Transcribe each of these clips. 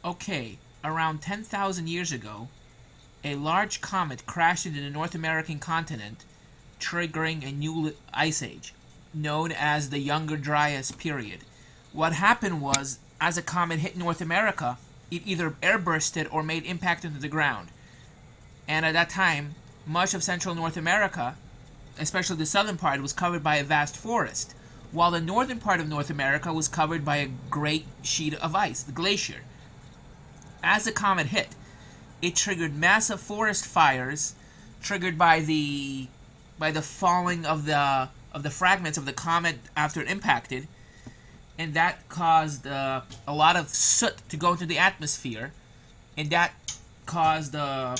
Okay, around 10,000 years ago, a large comet crashed into the North American continent, triggering a new ice age, known as the Younger Dryas period. What happened was, as a comet hit North America, it either airbursted or made impact into the ground. And at that time, much of central North America, especially the southern part, was covered by a vast forest, while the northern part of North America was covered by a great sheet of ice, the glacier. As the comet hit, it triggered massive forest fires, triggered by the falling of the fragments of the comet after it impacted, and that caused a lot of soot to go into the atmosphere, and that caused the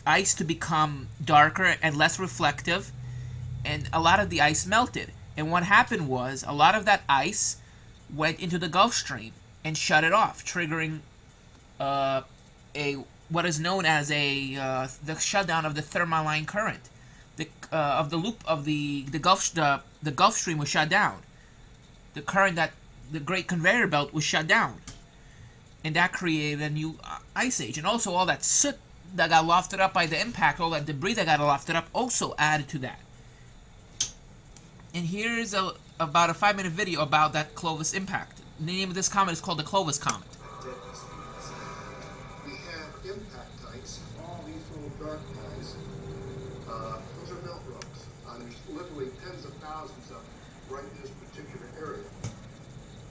ice to become darker and less reflective, and a lot of the ice melted. And what happened was a lot of that ice went into the Gulf Stream and shut it off, triggering what is known as the shutdown of the thermaline current. The Gulf Stream was shut down. The current that the Great Conveyor Belt was shut down, and that created a new ice age. And also all that soot that got lofted up by the impact, all that debris that got lofted up, also added to that. And here's about a 5-minute video about that Clovis impact. The name of this comet is called the Clovis Comet. We have impactites, all these little dark guys. Those are melt rocks. There's literally tens of thousands of them right in this particular area.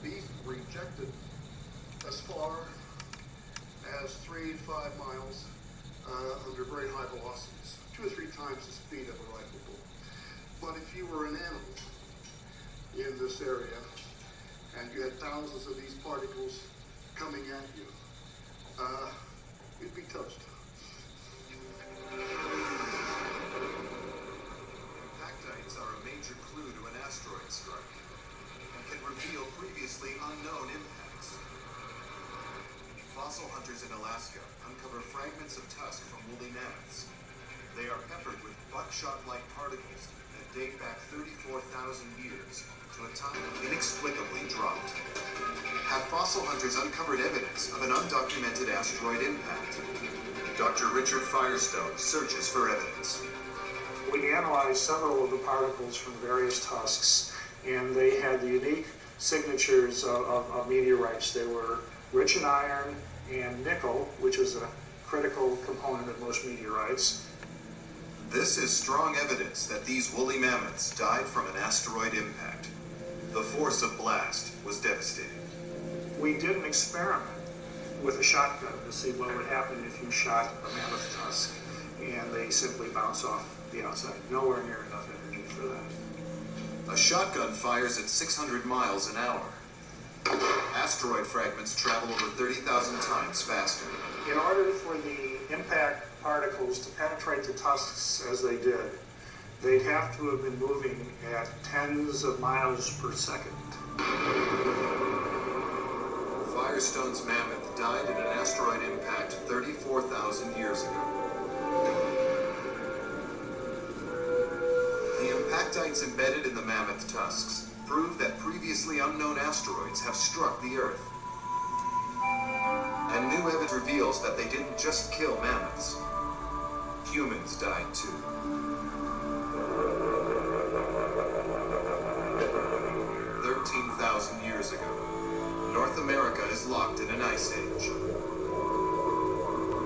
These were ejected as far as 3 to 5 miles under very high velocities, 2 or 3 times the speed of a rifle bullet. But if you were an animal in this area, and you had thousands of these particles coming at you, you'd be toast. Impactites are a major clue to an asteroid strike and can reveal previously unknown impacts. Fossil hunters in Alaska uncover fragments of tusk from woolly mammoths. They are peppered with buckshot-like particles that date back 34,000 years to a time inexplicably dropped. Have fossil hunters uncovered evidence of an undocumented asteroid impact? Dr. Richard Firestone searches for evidence. We analyzed several of the particles from various tusks, and they had the unique signatures of meteorites. They were rich in iron and nickel, which is a critical component of most meteorites. This is strong evidence that these woolly mammoths died from an asteroid impact. The force of blast was devastating. We did an experiment with a shotgun to see what would happen if you shot a mammoth tusk, and they simply bounce off the outside. Nowhere near enough energy for that. A shotgun fires at 600 miles an hour. Asteroid fragments travel over 30,000 times faster. In order for the impact particles to penetrate the tusks as they did, they'd have to have been moving at tens of miles per second. Firestone's mammoth died in an asteroid impact 34,000 years ago. The impactites embedded in the mammoth tusks prove that previously unknown asteroids have struck the Earth. And new evidence reveals that they didn't just kill mammoths. Humans died too. 13,000 years ago, North America is locked in an ice age.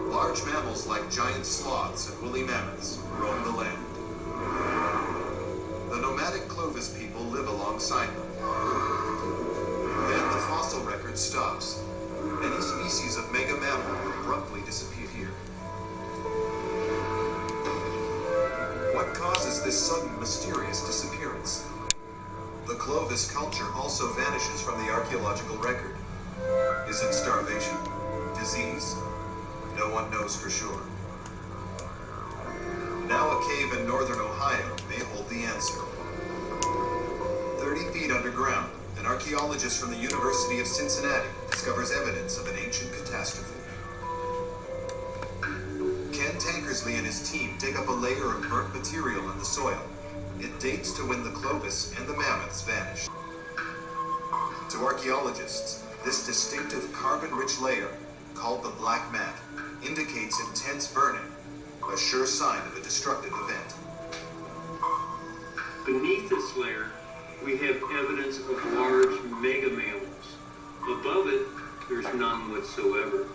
Large mammals like giant sloths and woolly mammoths roam the land. The nomadic Clovis people live alongside them. Then the fossil record stops. Many species of mega mammal abruptly disappear here. What causes this sudden, mysterious disappearance? The Clovis culture also vanishes from the archaeological record. Is it starvation? Disease? No one knows for sure. Now a cave in northern Ohio may hold the answer. 30 feet underground, an archaeologist from the University of Cincinnati discovers evidence of an ancient catastrophe. Ken Tankersley and his team dig up a layer of burnt material in the soil. It dates to when the Clovis and the mammoths vanished. To archaeologists, This distinctive carbon-rich layer, called the black mat, indicates intense burning, a sure sign of a destructive event. Beneath this layer, we have evidence of large megamallows. Above it, there's none whatsoever.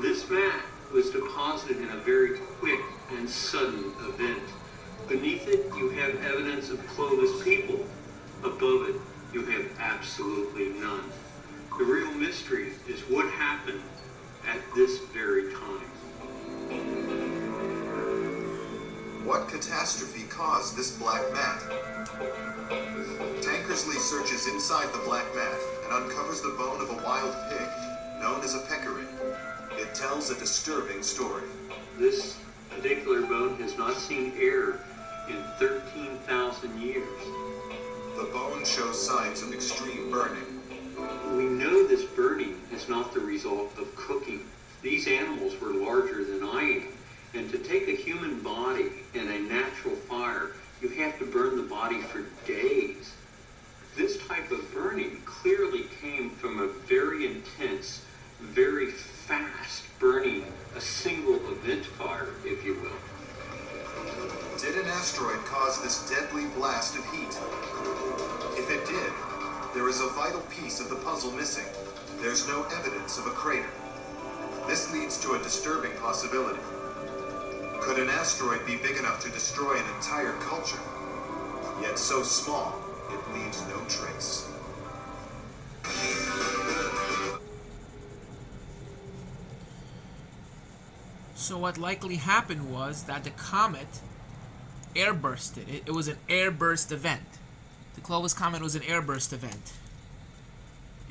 This mat was deposited in a very quick and sudden event. Beneath it, you have evidence of clovis people. Above it, you have absolutely none. The real mystery is what happened at this very time. What catastrophe caused this black mat? Tankersley searches inside the black mat and uncovers the bone of a wild pig, known as a peccary. It tells a disturbing story. This particular bone has not seen air in 13,000 years. The bone shows signs of extreme burning. We know this burning is not the result of cooking. These animals were larger than I am, and to take a human body in a natural fire, you have to burn the body for days. This type of burning clearly came from a very intense, very fast burning, a single event fire, if you will. Did an asteroid cause this deadly blast of heat? If it did, there is a vital piece of the puzzle missing. There's no evidence of a crater. This leads to a disturbing possibility. Could an asteroid be big enough to destroy an entire culture? Yet so small, it leaves no trace. So what likely happened was that the comet airbursted. It was an airburst event. The Clovis comet was an airburst event.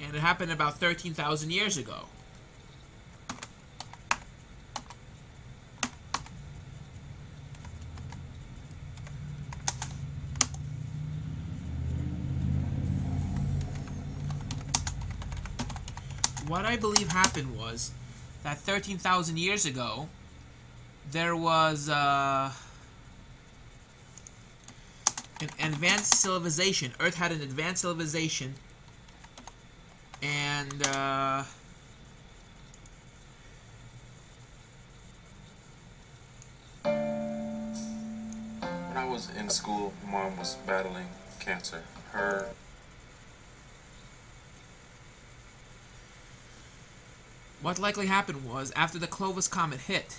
And it happened about 13,000 years ago. What I believe happened was that 13,000 years ago, there was an advanced civilization. Earth had an advanced civilization, and when I was in school, Mom was battling cancer. What likely happened was, after the Clovis comet hit,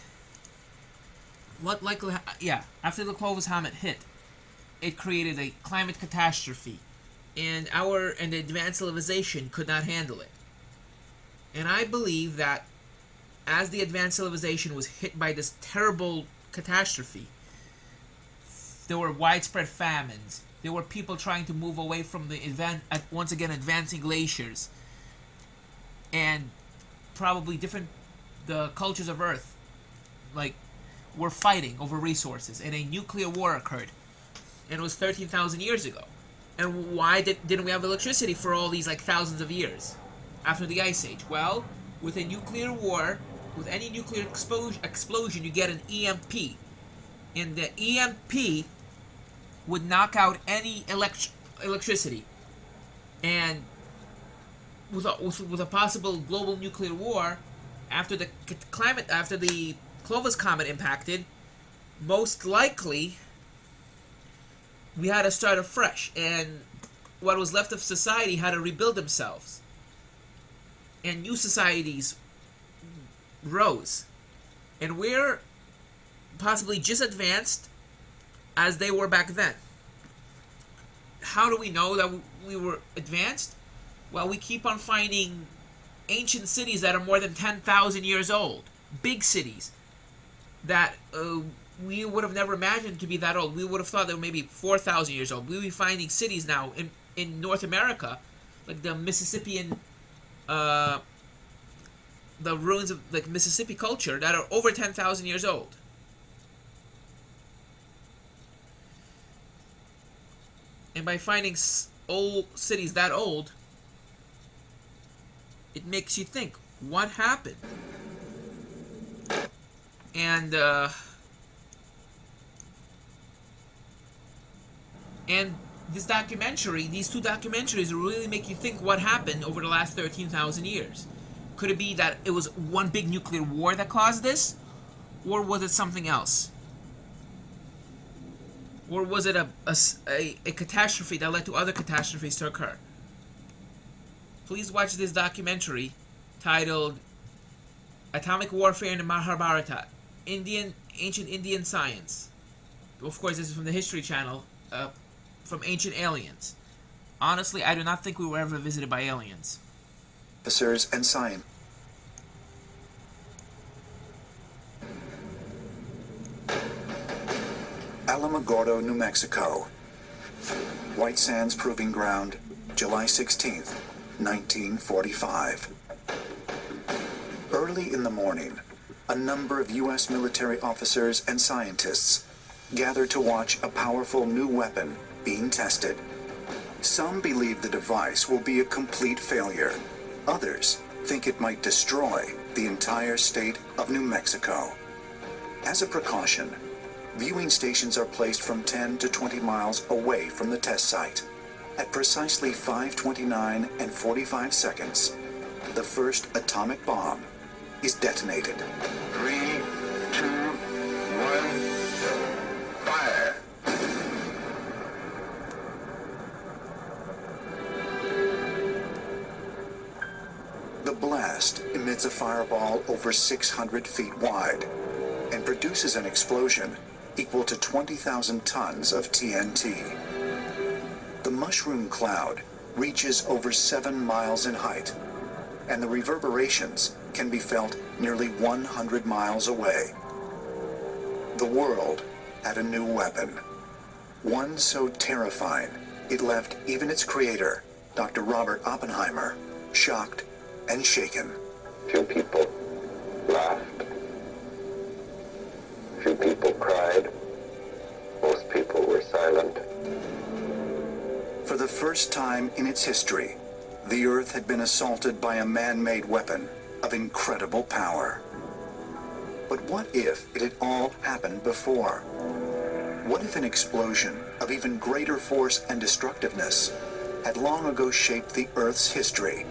after the Clovis comet hit, it created a climate catastrophe, and the advanced civilization could not handle it. And I believe that as the advanced civilization was hit by this terrible catastrophe, there were widespread famines. There were people trying to move away from the once again advancing glaciers, and probably the cultures of Earth, were fighting over resources, and a nuclear war occurred. And it was 13,000 years ago. And why didn't we have electricity for all these thousands of years after the Ice Age? Well, with a nuclear war, with any nuclear explosion, you get an EMP, and the EMP would knock out any electricity. And with a possible global nuclear war, after the Clovis comet impacted, most likely we had to start afresh, and what was left of society had to rebuild themselves, and new societies rose, and we're possibly just advanced as they were back then. How do we know that we were advanced? Well, we keep on finding ancient cities that are more than 10,000 years old. Big cities that we would have never imagined to be that old. We would have thought they were maybe 4,000 years old. We'll be finding cities now in North America, like the Mississippian, the ruins of Mississippi culture, that are over 10,000 years old. And by finding old cities that old, it makes you think, what happened? And these two documentaries really make you think what happened over the last 13,000 years. Could it be that it was one big nuclear war that caused this? Or was it something else? Or was it a catastrophe that led to other catastrophes to occur? Please watch this documentary titled Atomic Warfare in the Mahabharata, Ancient Indian Science. Of course, this is from the History Channel, from Ancient Aliens. Honestly, I do not think we were ever visited by aliens. Officers and science. Alamogordo, New Mexico. White Sands Proving Ground, July 16th, 1945. Early in the morning, a number of U.S. military officers and scientists gather to watch a powerful new weapon being tested. Some believe the device will be a complete failure. Others think it might destroy the entire state of New Mexico. As a precaution, viewing stations are placed from 10 to 20 miles away from the test site. At precisely 5:29 and 45 seconds, the first atomic bomb is detonated. 3, 2, 1, fire! The blast emits a fireball over 600 feet wide and produces an explosion equal to 20,000 tons of TNT. The mushroom cloud reaches over 7 miles in height, and the reverberations can be felt nearly 100 miles away. The world had a new weapon, one so terrifying it left even its creator, Dr. Robert Oppenheimer, shocked and shaken. Few people laughed. Few people cried. Most people were silent. For the first time in its history, the Earth had been assaulted by a man-made weapon of incredible power. But what if it had all happened before? What if an explosion of even greater force and destructiveness had long ago shaped the Earth's history?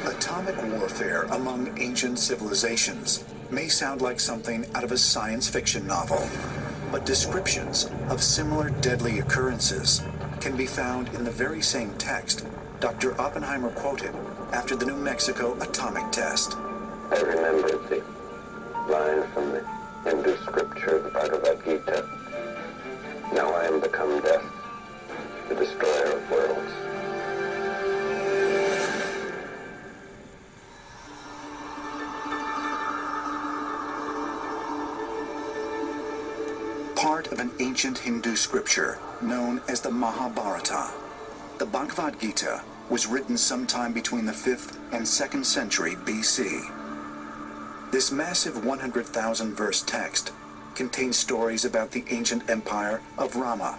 Atomic warfare among ancient civilizations may sound like something out of a science fiction novel, but descriptions of similar deadly occurrences can be found in the very same text Dr. Oppenheimer quoted after the New Mexico atomic test. I remembered the line from the Hindu scripture, the Bhagavad Gita. Now I am become death, the destroyer of worlds. Part of an ancient Hindu scripture known as the Mahabharata. The Bhagavad Gita was written sometime between the 5th and 2nd century BC. This massive 100,000 verse text contains stories about the ancient empire of Rama,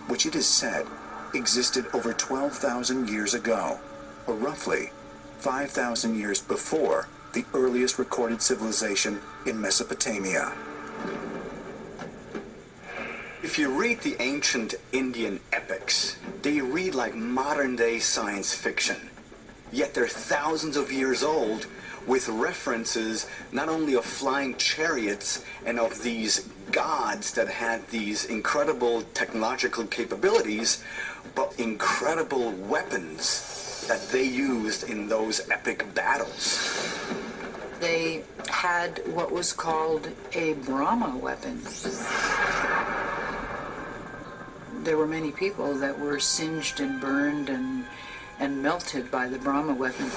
which it is said existed over 12,000 years ago, or roughly 5,000 years before the earliest recorded civilization in Mesopotamia. If you read the ancient Indian epics, they read like modern-day science fiction. Yet they're thousands of years old, with references not only of flying chariots and of these gods that had these incredible technological capabilities, but incredible weapons that they used in those epic battles. They had what was called a Brahma weapon. There were many people that were singed and burned and melted by the Brahma weapon.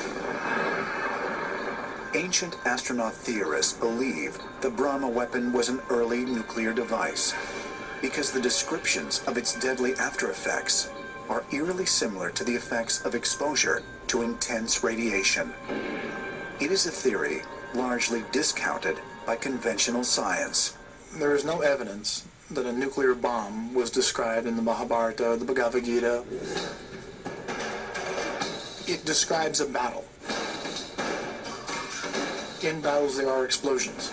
Ancient astronaut theorists believe the Brahma weapon was an early nuclear device because the descriptions of its deadly after effects are eerily similar to the effects of exposure to intense radiation. It is a theory largely discounted by conventional science. There is no evidence that a nuclear bomb was described in the Mahabharata, the Bhagavad Gita. It describes a battle. In battles there are explosions,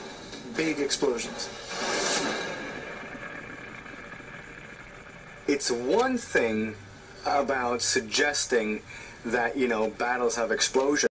big explosions. it's one thing about suggesting that, you know, battles have explosions.